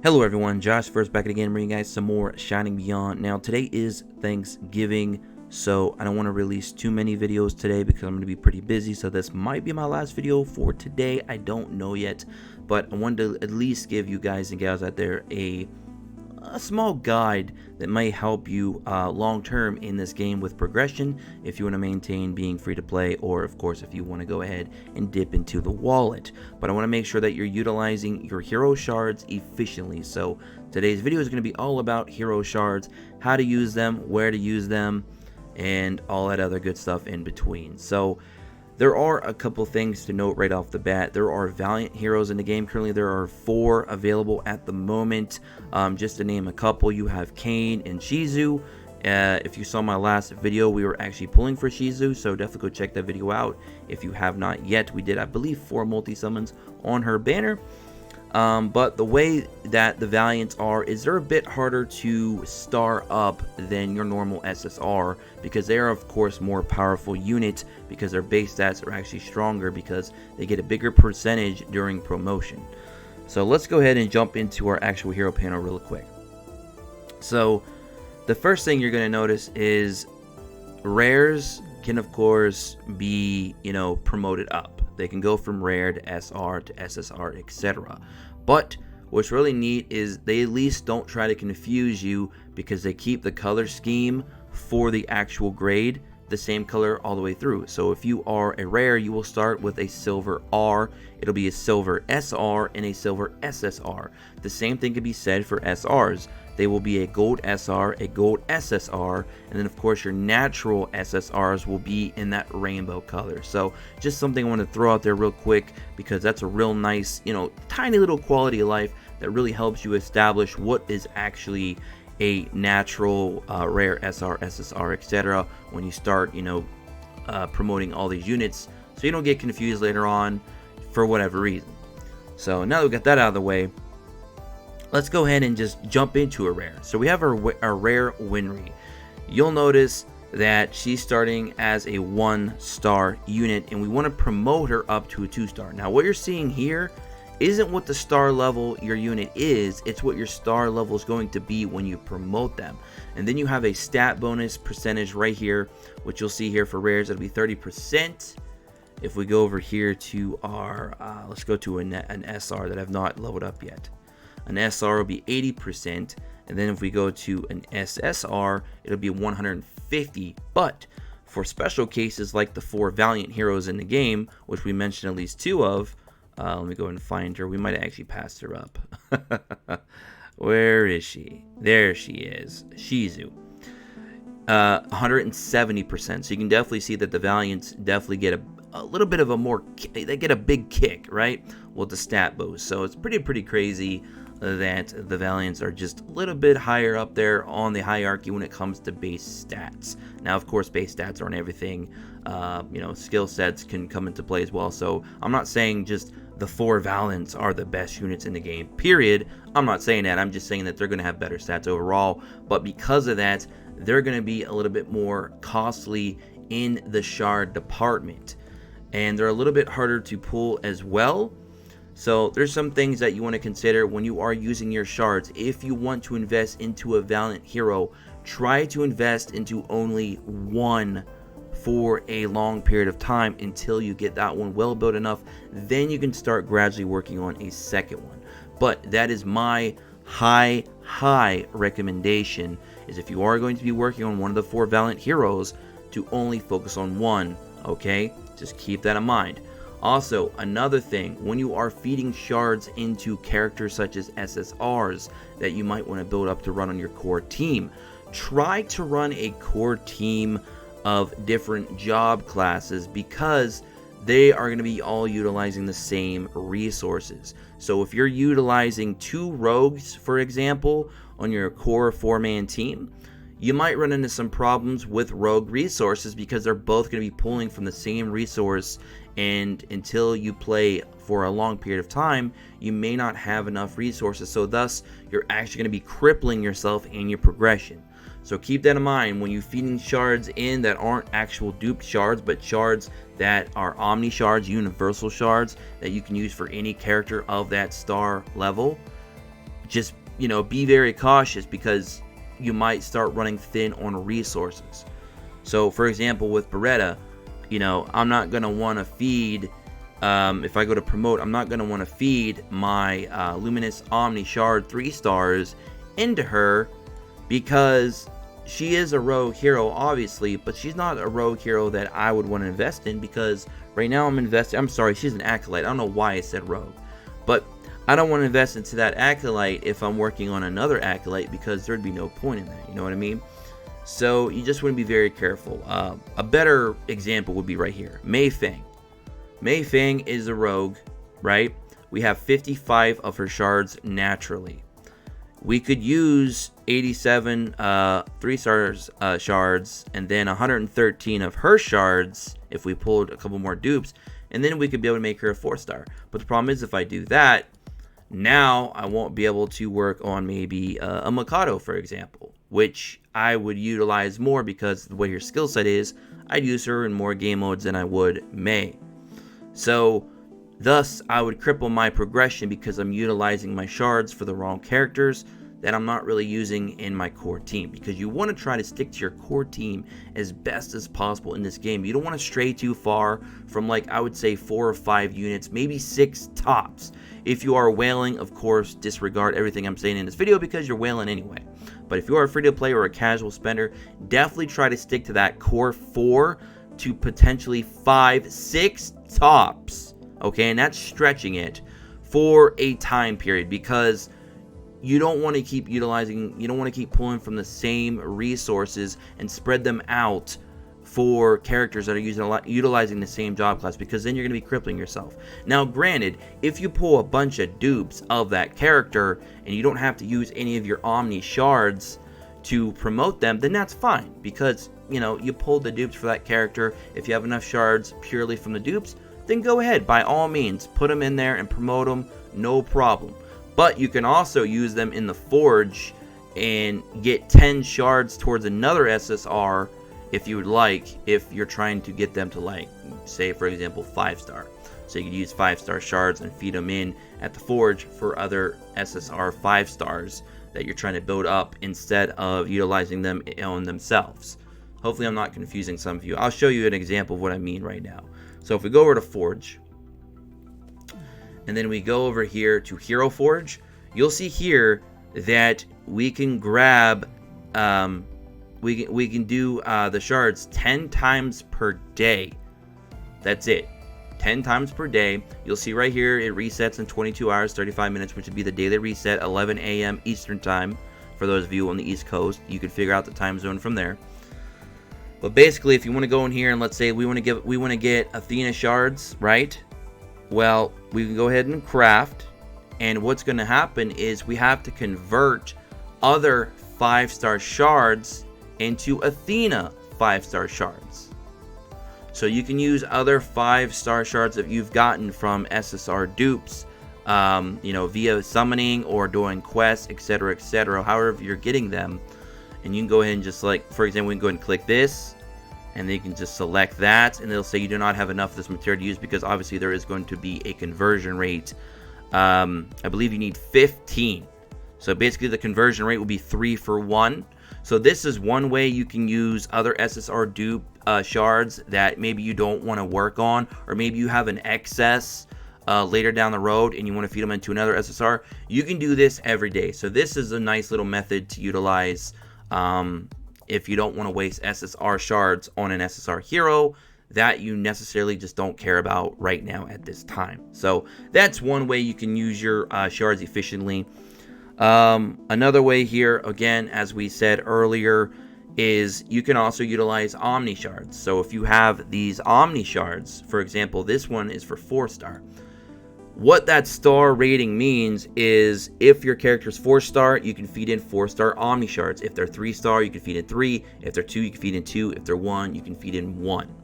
Hello everyone, Josh first back again, bringing you guys some more Shining Beyond. Now today is Thanksgiving, so I don't want to release too many videos today because I'm going to be pretty busy, so this might be my last video for today. I don't know yet, but I wanted to at least give you guys and gals out there a small guide that may help you long term in this game with progression, if you want to maintain being free to play, or of course if you want to go ahead and dip into the wallet. But I want to make sure that you're utilizing your hero shards efficiently. So today's video is going to be all about hero shards, how to use them, where to use them, and all that other good stuff in between. So there are a couple things to note right off the bat. There are Valiant heroes in the game. Currently, there are 4 available at the moment. Just to name a couple, you have Kain and Shizu. If you saw my last video, we were actually pulling for Shizu, so definitely go check that video out if you have not yet. We did, I believe, 4 multi-summons on her banner. But the way that the Valiants are is they're a bit harder to star up than your normal SSR, because they are of course more powerful unit because their base stats are actually stronger because they get a bigger percentage during promotion. So let's go ahead and jump into our actual hero panel real quick. So the first thing you're going to notice is rares can of course be, promoted up. They can go from rare to SR to SSR, etc. But what's really neat is they at least don't try to confuse you, because they keep the color scheme for the actual grade the same color all the way through. So if you are a rare, you will start with a silver R, it'll be a silver SR and a silver SSR. The same thing can be said for SRs. They will be a gold SR, a gold SSR, and then of course your natural SSRs will be in that rainbow color. So just something I want to throw out there real quick, because that's a real nice, tiny little quality of life that really helps you establish what is actually a natural rare SR, SSR, etc. when you start, promoting all these units, so you don't get confused later on for whatever reason. So now that we got that out of the way, let's go ahead and just jump into a rare. So we have our rare Winry. You'll notice that she's starting as a 1-star unit, and we want to promote her up to a 2-star. Now what you're seeing here isn't what the star level your unit is, it's what your star level is going to be when you promote them. And then you have a stat bonus percentage right here, which you'll see here for rares. It'll be 30%. If we go over here to our, let's go to an SR that I've not leveled up yet. An SR will be 80%, and then if we go to an SSR, it'll be 150. But for special cases like the 4 Valiant heroes in the game, which we mentioned at least 2 of, let me go and find her. We might have actually passed her up. Where is she? There she is. Shizu. 170%. So you can definitely see that the Valiants definitely get a little bit of a more, they get a big kick, right, with the stat boost. So it's pretty crazy that the Valiants are just a little bit higher up there on the hierarchy when it comes to base stats. Now of course base stats aren't everything. Skill sets can come into play as well. So I'm not saying just the 4 Valiants are the best units in the game, period. I'm not saying that. I'm just saying that they're going to have better stats overall, but because of that, they're going to be a little bit more costly in the shard department, and they're a little bit harder to pull as well. So there's some things that you want to consider when you are using your shards. If you want to invest into a Valiant hero, try to invest into only one for a long period of time until you get that one well built enough. Then you can start gradually working on a second one. But that is my high recommendation, is if you are going to be working on one of the 4 Valiant heroes, to only focus on one. Okay, just keep that in mind. Also, another thing, when you are feeding shards into characters such as SSRs that you might want to build up to run on your core team, try to run a core team of different job classes, because they are going to be all utilizing the same resources. So if you're utilizing 2 rogues, for example, on your core 4-man team, you might run into some problems with rogue resources, because they're both going to be pulling from the same resource, and until you play for a long period of time, you may not have enough resources. So thus, you're actually going to be crippling yourself in your progression. So keep that in mind when you're feeding shards in that aren't actual duped shards, but shards that are omni shards, universal shards that you can use for any character of that star level. just, be very cautious because you might start running thin on resources. So, for example, with Beretta, I'm not going to want to feed, if I go to promote, I'm not going to want to feed my Luminous Omni Shard 3 stars into her because she is a rogue hero, obviously, but she's not a rogue hero that I would want to invest in because right now I'm sorry, she's an Acolyte. I don't know why I said rogue, but I don't want to invest into that Acolyte if I'm working on another Acolyte because there'd be no point in that, you know what I mean? So you just want to be very careful. A better example would be right here, Mei Fang. Mei Fang is a rogue, right? We have 55 of her shards naturally. We could use 87 3-star shards and then 113 of her shards if we pulled a couple more dupes, and then we could be able to make her a 4-star. But the problem is if I do that, now I won't be able to work on maybe a Mikado, for example, which I would utilize more because the way her skill set is, I'd use her in more game modes than I would Mei. So thus, I would cripple my progression because I'm utilizing my shards for the wrong characters that I'm not really using in my core team. Because you want to try to stick to your core team as best as possible in this game. You don't want to stray too far from, like, I would say 4 or 5 units, maybe 6 tops. If you are whaling, of course, disregard everything I'm saying in this video because you're whaling anyway. But if you are a free-to-play or a casual spender, definitely try to stick to that core 4 to potentially 5, 6 tops. Okay, and that's stretching it for a time period because you don't want to keep utilizing, you don't want to keep pulling from the same resources and spread them out for characters that are utilizing the same job class because then you're going to be crippling yourself. Now, granted, if you pull a bunch of dupes of that character and you don't have to use any of your Omni shards to promote them, then that's fine because, you pulled the dupes for that character. If you have enough shards purely from the dupes, then go ahead, by all means, put them in there and promote them, no problem. But you can also use them in the Forge and get 10 shards towards another SSR if you would like, if you're trying to get them to, like, say, for example, 5-star. So you could use 5-star shards and feed them in at the Forge for other SSR 5-stars that you're trying to build up instead of utilizing them on themselves. Hopefully I'm not confusing some of you. I'll show you an example of what I mean right now. So if we go over to Forge, and then we go over here to Hero Forge, you'll see here that we can grab, we can do the shards 10 times per day. That's it. 10 times per day. You'll see right here it resets in 22 hours, 35 minutes, which would be the daily reset, 11 a.m. Eastern Time. For those of you on the East Coast, you can figure out the time zone from there. But basically, if you want to go in here and let's say we want to get Athena shards, right? Well, we can go ahead and craft, and what's going to happen is we have to convert other 5-star shards into Athena 5-star shards. So you can use other 5-star shards that you've gotten from SSR dupes, via summoning or doing quests, etc., however you're getting them. And you can go ahead and just, like, for example, we can go ahead and click this, and then you can just select that, and it'll say you do not have enough of this material to use because obviously there is going to be a conversion rate. I believe you need 15. So basically the conversion rate will be 3 for 1. So this is one way you can use other SSR dupe shards that maybe you don't want to work on, or maybe you have an excess later down the road and you want to feed them into another SSR. You can do this every day. So this is a nice little method to utilize if you don't want to waste SSR shards on an SSR hero that you necessarily just don't care about right now at this time. So that's one way you can use your shards efficiently. Another way here, again, as we said earlier, is you can also utilize Omni shards. So if you have these Omni shards, for example, this one is for 4-star. What that star rating means is if your character is 4-star, you can feed in 4-star Omni shards. If they're 3-star, you can feed in 3. If they're 2, you can feed in 2. If they're 1, you can feed in 1.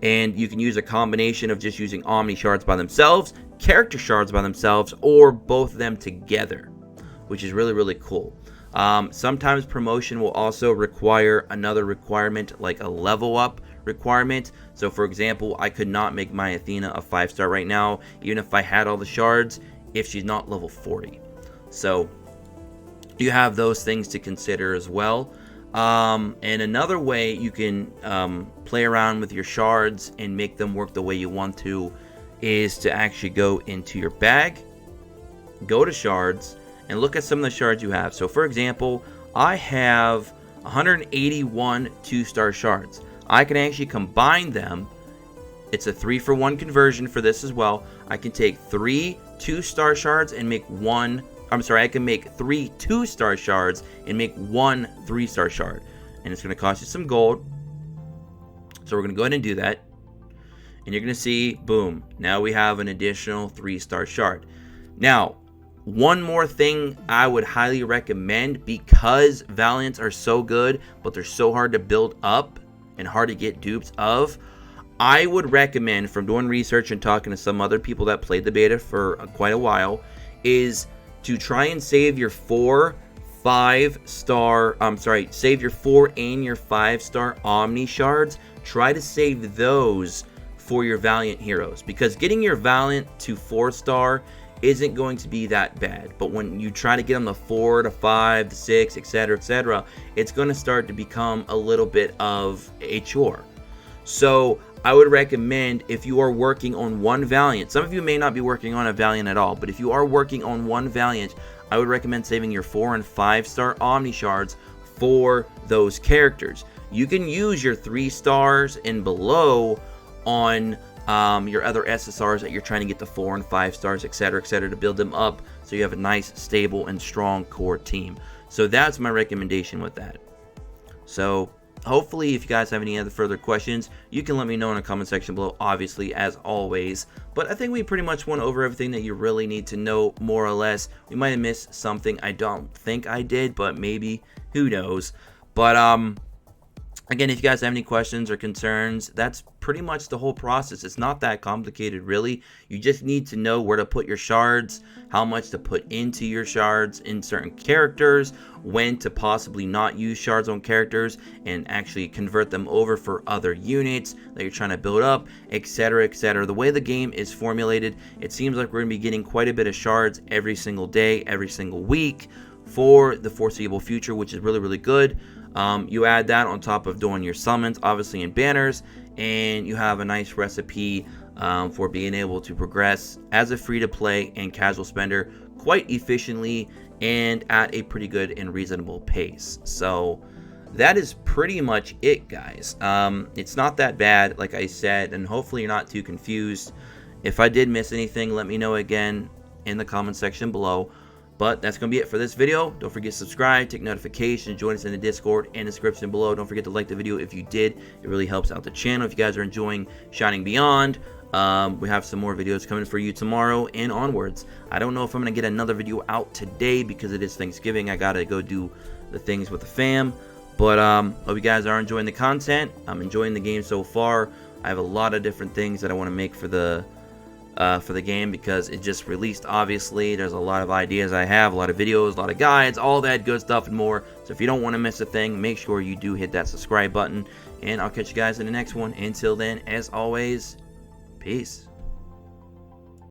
And you can use a combination of just using Omni shards by themselves, character shards by themselves, or both of them together, which is really, really cool. Sometimes promotion will also require another requirement, like a level up requirement. So for example, I could not make my Athena a 5-star right now, even if I had all the shards, if she's not level 40. So you have those things to consider as well. And another way you can play around with your shards and make them work the way you want to is to actually go into your bag, go to shards, and look at some of the shards you have. So for example, I have 181 2-star shards. I can actually combine them. It's a 3-for-1 conversion for this as well. I can take 3 2-star shards and make one. I can make 3 2-star shards and make 1 3-star shard. And it's going to cost you some gold. So we're going to go ahead and do that. And you're going to see, boom, now we have an additional 3-star shard. Now, one more thing I would highly recommend, because Valiants are so good, but they're so hard to build up and hard to get dupes of, I would recommend, from doing research and talking to some other people that played the beta for quite a while, is to try and save your 4 5-star, save your 4 and your 5-star Omni shards. Try to save those for your Valiant heroes, because getting your Valiant to 4-star isn't going to be that bad. But when you try to get them to 4 to 5 to 6, etc., it's going to start to become a little bit of a chore. So I would recommend, if you are working on one Valiant, some of you may not be working on a Valiant at all, but if you are working on one Valiant, I would recommend saving your 4 and 5-star Omni shards for those characters. You can use your 3 stars and below on your other SSRs that you're trying to get to 4 and 5 stars, etc., to build them up so you have a nice, stable, and strong core team. So that's my recommendation with that. So hopefully, if you guys have any other further questions, you can let me know in the comment section below, obviously, as always. But I think we pretty much went over everything that you really need to know, more or less. We might have missed something. I don't think I did, but maybe. Who knows? But again, if you guys have any questions or concerns, that's pretty much the whole process. It's not that complicated, really. You just need to know where to put your shards, how much to put into your shards in certain characters, when to possibly not use shards on characters and actually convert them over for other units that you're trying to build up, etc., The way the game is formulated, it seems like we're going to be getting quite a bit of shards every single day, every single week for the foreseeable future, which is really, really good. You add that on top of doing your summons, obviously, in banners, and you have a nice recipe for being able to progress as a free-to-play and casual spender quite efficiently and at a pretty good and reasonable pace. So that is pretty much it, guys. It's not that bad, like I said, and hopefully you're not too confused. If I did miss anything, let me know again in the comment section below. But that's going to be it for this video. Don't forget to subscribe, take notifications, join us in the Discord and description below. Don't forget to like the video if you did. It really helps out the channel. If you guys are enjoying Shining Beyond, we have some more videos coming for you tomorrow and onwards. I don't know if I'm going to get another video out today because it is Thanksgiving. I got to go do the things with the fam. But hope you guys are enjoying the content. I'm enjoying the game so far. I have a lot of different things that I want to make for the game because it just released. Obviously, there's a lot of ideas I have, a lot of videos, a lot of guides, all that good stuff and more. So if you don't want to miss a thing, make sure you do hit that subscribe button, and I'll catch you guys in the next one. Until then, as always, peace.